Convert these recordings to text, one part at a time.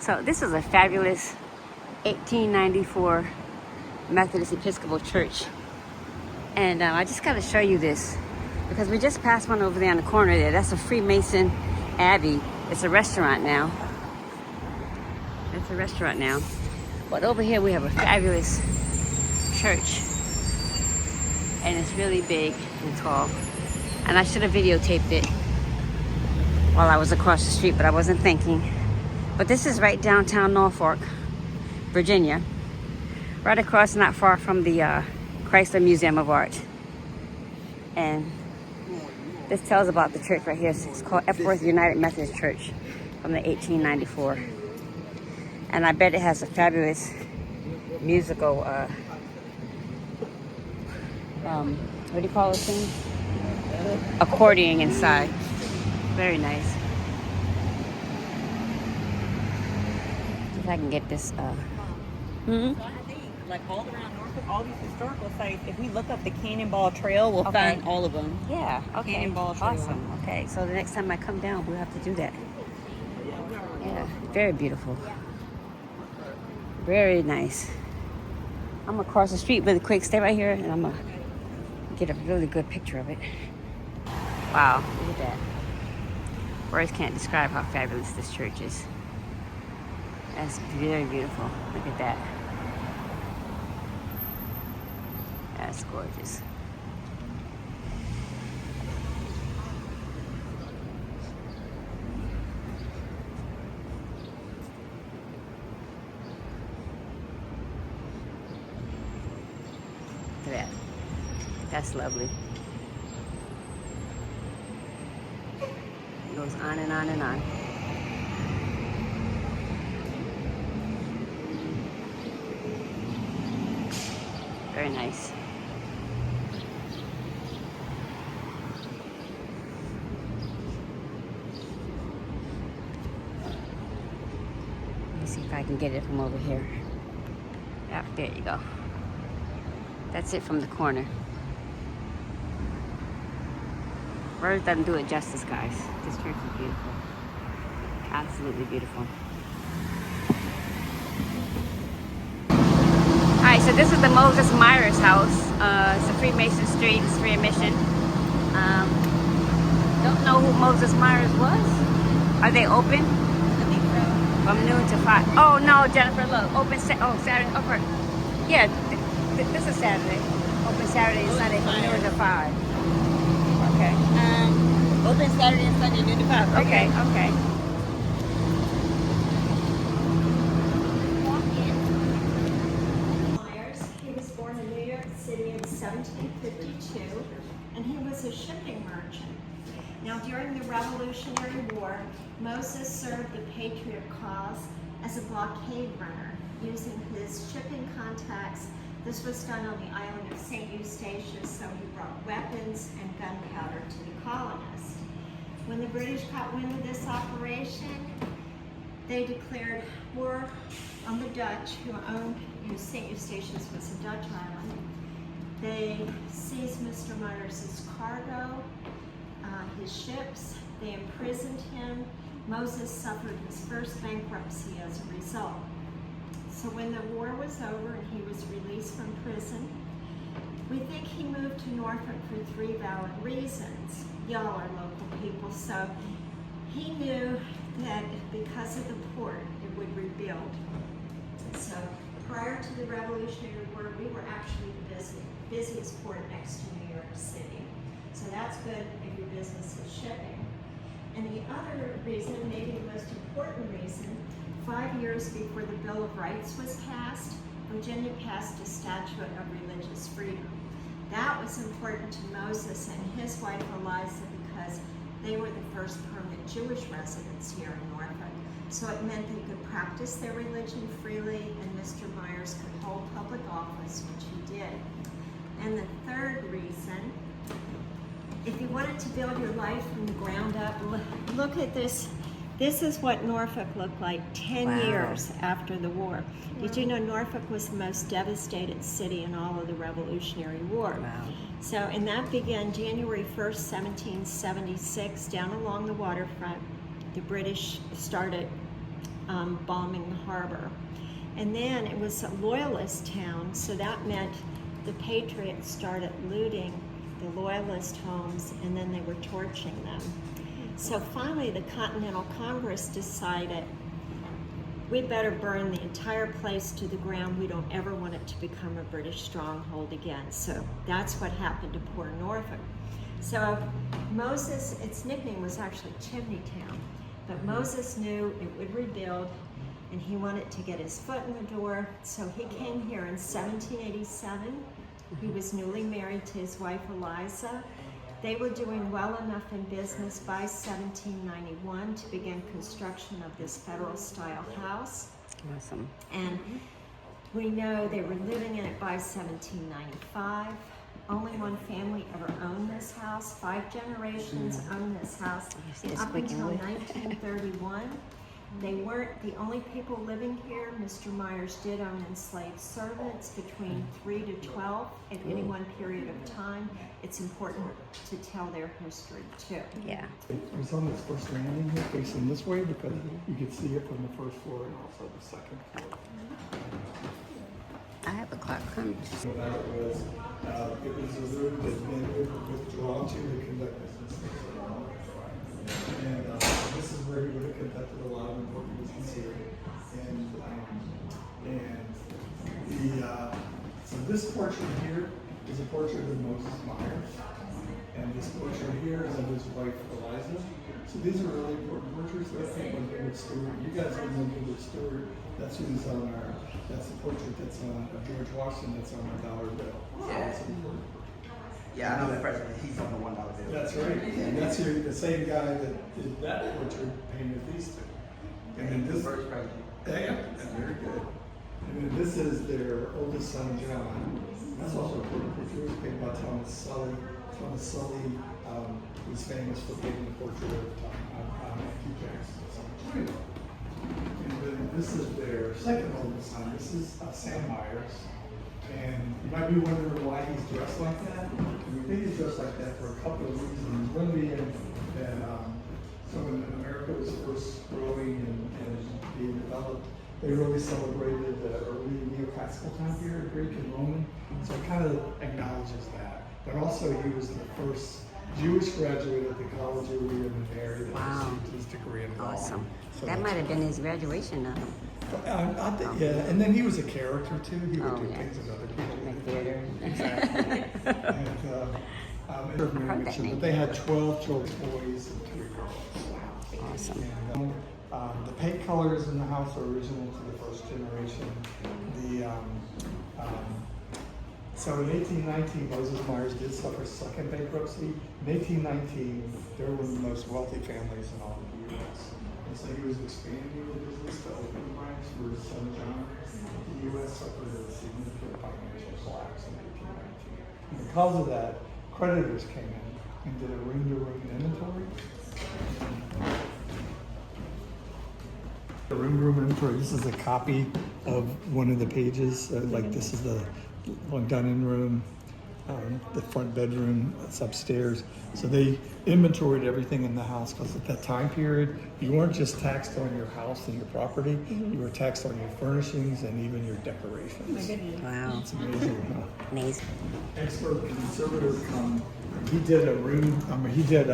So this is a fabulous 1894 Methodist Episcopal Church. And I just got to show you this because we just passed one over there on the corner there. That's a Freemason Abbey. It's a restaurant now. It's a restaurant now. But over here we have a fabulous church. And it's really big and tall. And I should have videotaped it while I was across the street, but I wasn't thinking. But this is right downtown Norfolk, Virginia. Right across, not far from the Chrysler Museum of Art. And this tells about the church right here. It's called Epworth United Methodist Church from the 1894. And I bet it has a fabulous musical, what do you call this thing? Accordion inside. Very nice. See if I can get this. So I think, like all around Norfolk, all these historical sites, if we look up the Cannonball Trail, we'll find all of them. Yeah, okay. Cannonball Trail. Awesome. Okay, so the next time I come down, we'll have to do that. Yeah, very beautiful. Very nice. I'm gonna cross the street really quick. Stay right here, and I'm gonna get a really good picture of it. Wow, look at that. Words can't describe how fabulous this church is. That's very beautiful. Look at that. That's gorgeous. Look at that. That's lovely. It goes on and on and on. Very nice. Let me see if I can get it from over here. Yep, there you go. That's it from the corner. Words doesn't do it justice, guys. This church is beautiful. Absolutely beautiful. Alright, so this is the Moses Myers house. It's a Freemason street. It's free admission. Don't know who Moses Myers was. Are they open? I think so. From noon to 5. Oh no, Jennifer, look. Open Saturday. Over. Yeah, this is Saturday. Open Saturday and Sunday from noon to 5. Okay. Open Saturday and Sunday, noon to 5. Okay. He was born in New York City in 1752, and he was a shipping merchant. Now, during the Revolutionary War, Moses served the patriot cause as a blockade runner, using his shipping contacts. This was done on the island of St. Eustatius, so he brought weapons and gunpowder to the colonists. When the British caught wind of this operation, they declared war on the Dutch, who owned St. Eustatius was a Dutch island. They seized Mr. Myers' cargo, his ships. They imprisoned him. Moses suffered his first bankruptcy as a result. So when the war was over and he was released from prison, we think he moved to Norfolk for 3 valid reasons. Y'all are local people, so he knew that because of the port, it would rebuild. So prior to the Revolutionary War, we were actually the busiest port next to New York City. So that's good if your business is shipping. And the other reason, maybe the most important reason, 5 years before the Bill of Rights was passed, Virginia passed a statute of religious freedom. That was important to Moses and his wife Eliza because they were the first permanent Jewish residents here in Norfolk. So it meant they could practice their religion freely, and Mr. Myers could hold public office, which he did. And the third reason, if you wanted to build your life from the ground up, look at this. This is what Norfolk looked like 10 years after the war. Did you know Norfolk was the most devastated city in all of the Revolutionary War? Wow. So, and that began January 1st, 1776, down along the waterfront. The British started bombing the harbor. And then it was a loyalist town, so that meant the Patriots started looting the loyalist homes, and then they were torching them. So finally the Continental Congress decided we better burn the entire place to the ground. We don't ever want it to become a British stronghold again. So that's what happened to poor Norfolk. So Moses, its nickname was actually Chimney Town, but Moses knew it would rebuild, and he wanted to get his foot in the door. So he came here in 1787. He was newly married to his wife Eliza. They were doing well enough in business by 1791 to begin construction of this federal-style house. Awesome. And we know they were living in it by 1795. Only one family ever owned this house. 5 generations owned this house up until 1931. They weren't the only people living here. Mr. Myers did own enslaved servants between 3 to 12 at any one period of time. It's important to tell their history too. Yeah. It was on this first landing here facing this way because you could see it from the first floor and also the second floor. I have a clock. Come. So that was, it was a room that men were withdrawn to conduct business. And this is where he would have conducted a lot of important business here. So this portrait here is a portrait of Moses Myers. And this portrait here is of his wife, Eliza. So these are really important portraits. That's David Stewart. You guys would know David Stewart. That's who's on that's the portrait that's on of George Washington that's on our dollar bill. So that's important. Yeah, I know that president. He's on the $1 bill. That's right. And that's the same guy that did that portrait painted these two. And then this First president. yeah, that's very good. And then this is their oldest son, John. That's also a important picture. It was painted by Thomas Sully. Thomas Sully was famous for painting the portrait of Matthew Jackson. And then this is their second oldest son. This is Sam Myers. And you might be wondering why he's dressed like that. And we think he's dressed like that for a couple of reasons. One being that so when America was first growing and being developed, they really celebrated the early neoclassical time period, Greek and Roman. So it kind of acknowledges that. But also he was the first Jewish graduate at the College of William and Mary that received his degree in law. Awesome. So That might have been his graduation. yeah, and then he was a character too. He would do yeah. things that other people Like didn't. theater. Exactly. But they had 12 children, boys and 3 girls. Awesome. And, the paint colors in the house are original to the first generation. So in 1819, Moses Myers did suffer second bankruptcy. In 1819, they were one of the most wealthy families in all of the U.S. And so he was expanding the business to open a branch for his son John. The U.S. suffered a significant financial collapse in 1819. And because of that, creditors came in and did a room-to-room inventory. The room-to-room inventory, this is a copy of one of the pages. Like this is the one dining room, the front bedroom, it's upstairs. So they inventoried everything in the house because at that time period, you weren't just taxed on your house and your property, you were taxed on your furnishings and even your decorations. Wow. It's amazing, huh? Amazing. Expert conservator he did a room, he did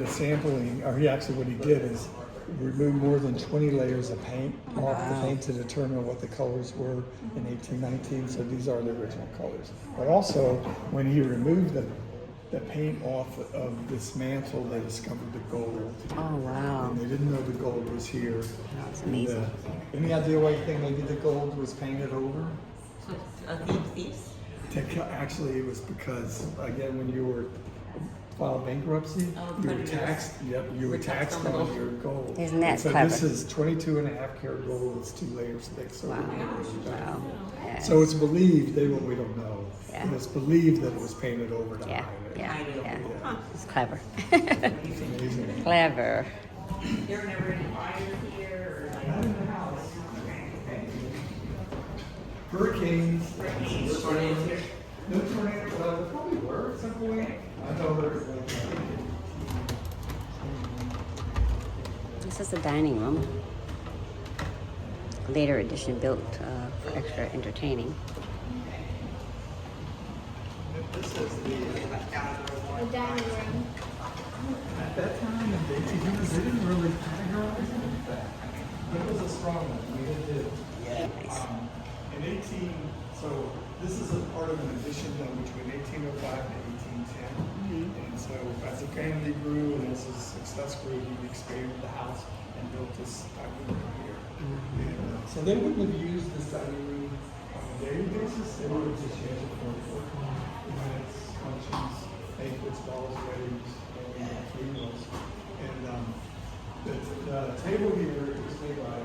a sampling, or what he did is remove more than 20 layers of paint off the paint to determine what the colors were in 1819. So these are the original colors. But also, when he removed the paint off of this mantle, they discovered the gold. Oh, wow. And they didn't know the gold was here. That's amazing. Any idea why you think maybe the gold was painted over? Thieves. Actually, it was because, again, when you were filed bankruptcy, you were taxed. Yep, you were taxed on your gold. Isn't that And so clever? this is 22.5 karat gold. It's 2 layers thick. So, Wow. Wow. Yeah. so it's believed. We don't know. Yeah. But it's believed that it was painted over to Yeah, hide it. yeah. It's clever. It's amazing. Clever. There were never any fires here or Not in the house. Hurricanes. No tornadoes. Well, there probably were at some point. I know there was like. This This is the dining room. Later edition built for extra entertaining. This is the dining room. At that time, in the 1800s, they didn't really categorize it in fact. But it was a strong one. We did. Nice. In 18, so this is a part of an addition done between 1805 and 1810. And so as the family grew and as his success grew, he expanded the house and built this dining room here. And, so they wouldn't have used this dining room on a daily basis. They would have just used it for events, functions, banquets, balls, weddings, and funerals. And the table here is made by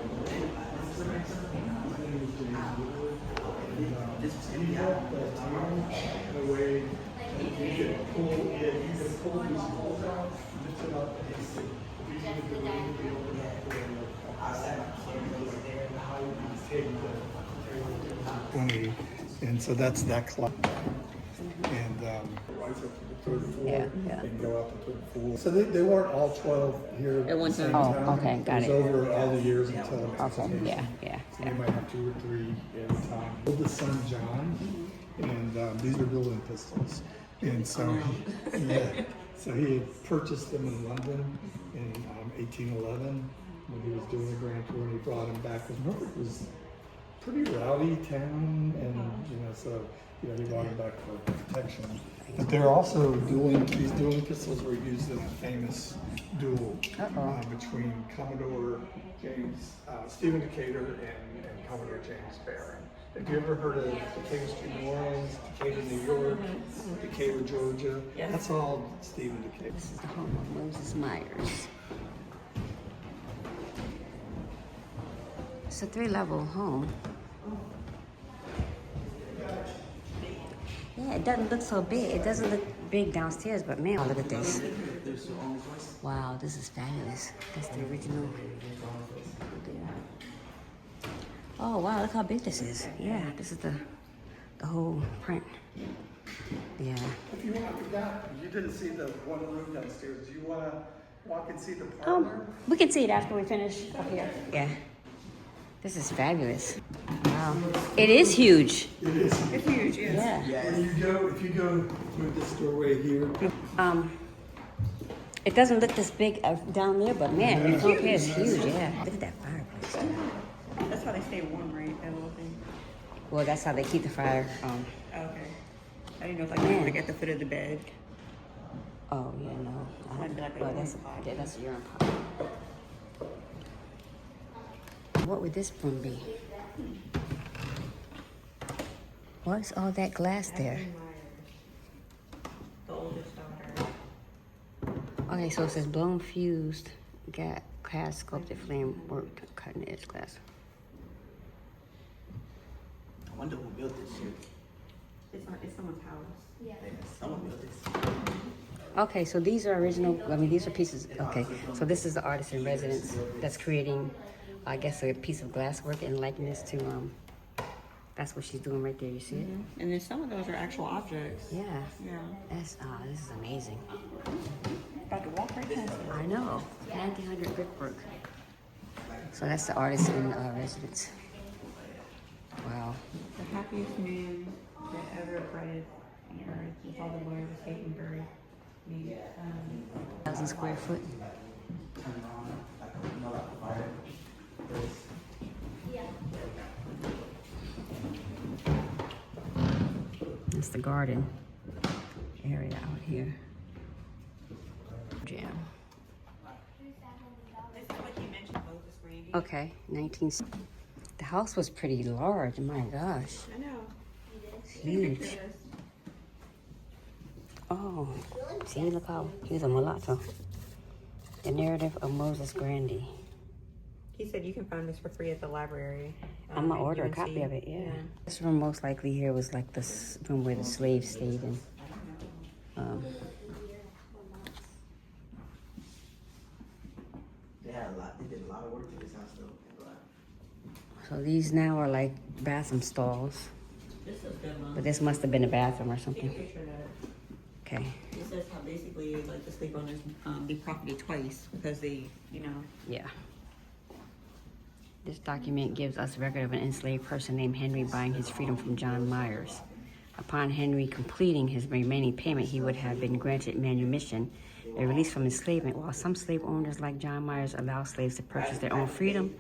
he built the table in a way that you could pull it, you could pull these poles out, lift it up, and it's if you needed the room to be open up for the 20, and so that's that clock. And rise up to the third floor and go out the third floor. So they weren't all 12 here At one the same time. Oh, okay, got it. it. was over all the years until Okay, yeah. So you might have 2 or 3 at a time. Oldest son, John, and these are building pistols. And so, so he had purchased them in London in 1811 when he was doing the Grand Tour, and he brought them back. Because Norfolk was a pretty rowdy town, and so he brought them back for protection. But they're also these dueling pistols were used in a famous duel between Commodore Stephen Decatur and Commodore James Barron. Have you ever heard of Decatur Street, New Orleans, Decatur, New York, Decatur, Georgia? Yes. That's all Stephen Decatur. This is the home of Moses Myers. It's a 3-level home. Yeah, it doesn't look so big. It doesn't look big downstairs, but man, look at this. Wow, this is fabulous. That's the original. Oh wow, look how big this is. Yeah, this is the whole print. Yeah. If you didn't see the one room downstairs. Do you want to walk and see the parlor? We can see it after we finish up here. Yeah. This is fabulous. Wow. It is huge. It is. It's huge, yes. Yeah. If you go through this doorway here, It doesn't look this big down there, but man, the front here is huge. Yeah. Look at that fireplace. That's how they stay warm, right? That little thing. Well, that's how they keep the fire. Okay. I didn't know if Man. like at the foot of the bed. Oh yeah, no. Might be like a Well, urine that's a urine pot. What would this room be? What's all that glass there? The oldest daughter. Okay, so it says blown fused, got cast sculpted flame worked cutting edge glass. I wonder who built this shit. It's someone's house. Yeah, someone built this. Okay, so these are original. I mean, these are pieces. Okay, so this is the artist in residence that's creating, I guess, a piece of glasswork in likeness to. That's what she's doing right there. You see it? And then some of those are actual objects. Yeah. Yeah. That's this is amazing. About to walk right past it. I know. 1900 brickwork. So that's the artist in residence. Wow. The happiest man that ever breathed on earth with all the glory of his hate and buried. 1,000 square foot. It's the garden area out here. Jam. This is what you mentioned, Moses Randy. Okay, 19. The house was pretty large. My gosh, I know. it's huge. Oh, see, look how he's a mulatto. The narrative of Moses Grandy. He said you can find this for free at the library. I'm gonna at order a UNC. copy of it. Yeah. This room most likely here was like the room where the slaves stayed in. They had a lot. They did a lot of work to this house, though. So these now are like bathroom stalls. This is good, Mom. But this must have been a bathroom or something. Picture that. Okay. It says how basically like the slave owners they profited twice because they, Yeah. This document gives us record of an enslaved person named Henry buying his freedom from John Myers. Upon Henry completing his remaining payment, he would have been granted manumission, a release from enslavement. While some slave owners like John Myers allow slaves to purchase their own freedom,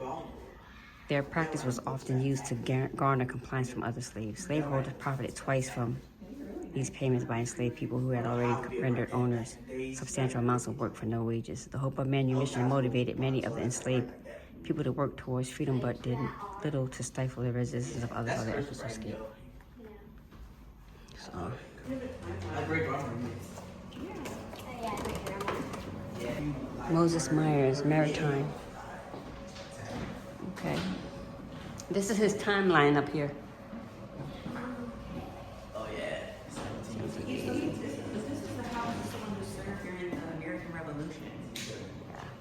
their practice was often used to garner compliance from other slaves. Slaveholders profited twice from these payments by enslaved people who had already rendered owners substantial amounts of work for no wages. The hope of manumission motivated many of the enslaved people to work towards freedom, but did little to stifle the resistance of others or their efforts to escape. So, Moses Myers, Maritime. Okay. This is his timeline up here. Oh yeah. this is the house of someone who served during the American Revolution.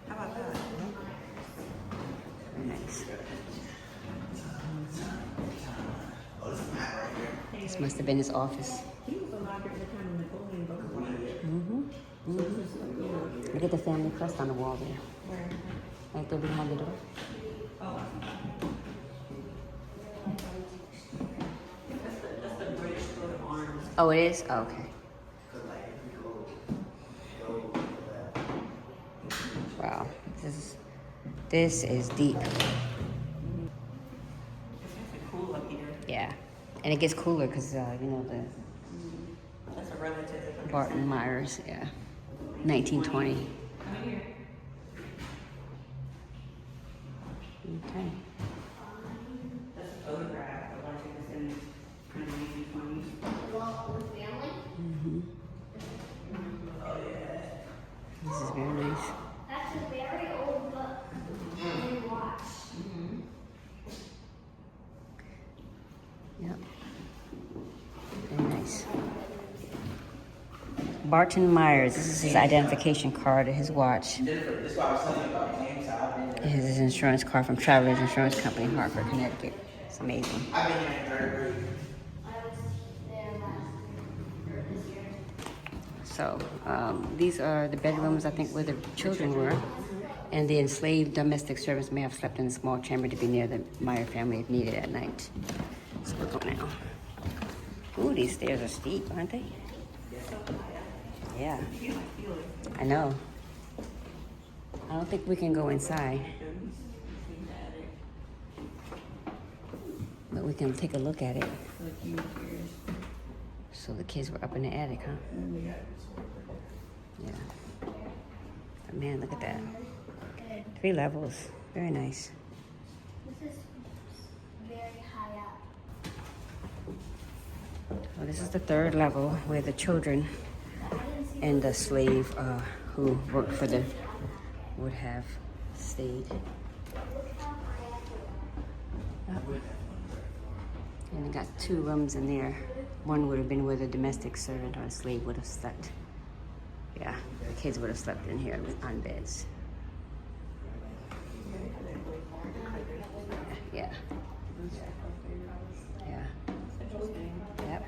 How about that? Very nice. Oh, this is Matt right here. This must have been his office. He was alive during the time of Napoleon Bonaparte. Look at the family crest on the wall there. Right there behind the door. That's the British coat of arms. Oh, it is? Oh, okay. Wow. This is deep. It's actually cool up here. Yeah. And it gets cooler because, the That's a relative. Barton Myers, yeah. 1920. Come in here. Okay. That's a photograph of like this in kind of 1920s. This is very nice. That's a very old book and watch. Yep. Very nice. Barton Myers, this is his identification card and his watch. Jennifer, this is what I was telling you about the game, so I've been there. This is his insurance card from Travelers Insurance Company, Hartford, Connecticut. It's amazing. I've been here in third grade. I was there last year, or this year. So these are the bedrooms, I think, where the children were. And the enslaved domestic servants may have slept in a small chamber to be near the Meyer family if needed at night. So we're going now. Ooh, these stairs are steep, aren't they? Yeah. I know. I don't think we can go inside. But we can take a look at it. So the kids were up in the attic, huh? Yeah. But man, look at that. 3 levels. Very nice. This is very high up. Well, this is the 3rd level where the children and the slave who worked for them would have stayed. Yep. And they got 2 rooms in there. One would have been where the domestic servant or slave would have slept. Yeah, the kids would have slept in here on beds. Yeah. Yeah. Yep.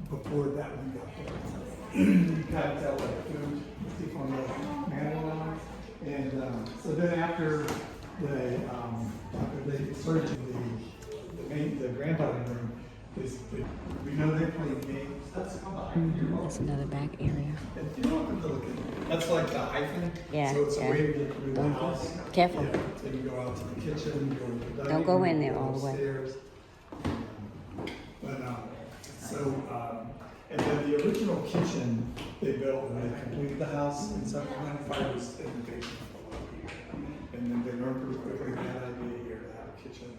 Before that one got there. You kind of tell like food, stick on the mantle. And so then after they searched the granddaughter room, we know they played games. That's another back area. And you know what they're looking at? That's like the hyphen. Yeah, So it's a yeah. way to get through the house. Careful. Yeah. Then you go out to the kitchen, you go to the dining Don't go room, in there go all the way. upstairs. And then the original kitchen they built when they completed the house in 1795 was in the basement below here. And then they learned pretty quickly they had an idea here to have a kitchen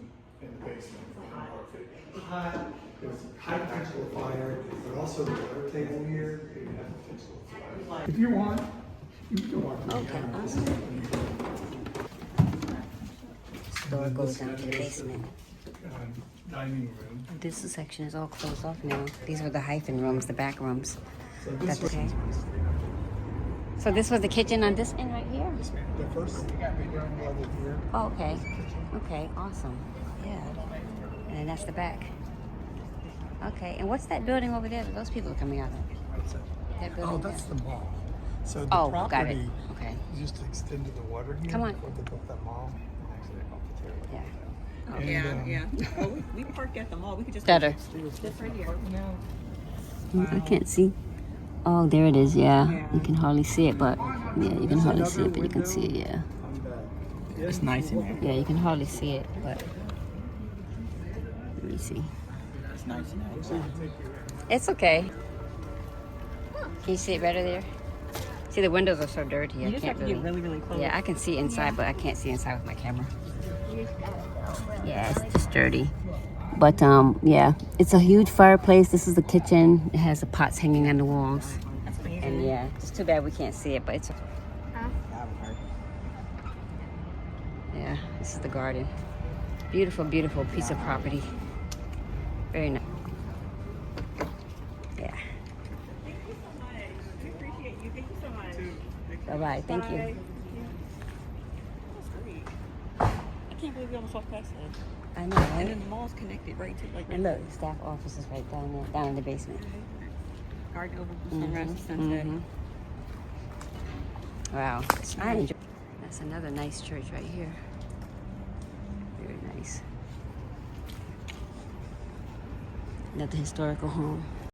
in the basement for hot. It was high potential of fire, but also the water table here, it had potential of fire. If you want, you can walk through the Okay, camera. awesome. Door goes down to the basement. Dining room. This section is all closed off now. These were the hyphen rooms, the back rooms. So That's this was okay. So this was the kitchen on this end right here? the first bedroom level here. Oh, okay. Okay, awesome. Yeah. And then that's the back. Okay, and what's that building over there that those people are coming out of? What's that? That Oh, building that's there. the mall. So the Oh, got it. property Okay. just extended the water here. Come on. Before they built that mall. And actually, I'll tear it Yeah. down. Yeah, And, yeah. Well, we parked at the mall. We could just Better. This right here. I can't see. Oh, there it is. Yeah. You can hardly see it, but yeah, you can hardly see it, but you can see it. Yeah. It's nice in there. Yeah, you can hardly see it, but let me see. It's nice in there. It's okay. Can you see it better there? See, the windows are so dirty. You I just can't have to get really, really close. Yeah, I can see inside, but I can't see inside with my camera. Yeah, it's just dirty. But yeah, it's a huge fireplace. This is the kitchen. It has the pots hanging on the walls. That's amazing. And yeah, it's too bad we can't see it, but it's yeah, this is the garden. Beautiful, beautiful piece of property. Very nice. Yeah. Thank you so much. We appreciate you. Thank you so much. Bye-bye. Thank you. Bye. That's great. I can't believe we almost walked past that. I know, And right? then the mall's connected right to like And look, staff office is right down there, down in the basement. garden over sunrise to sunset. Mhm. Wow, I enjoy. That's another nice church right here. Very nice. Another historical home.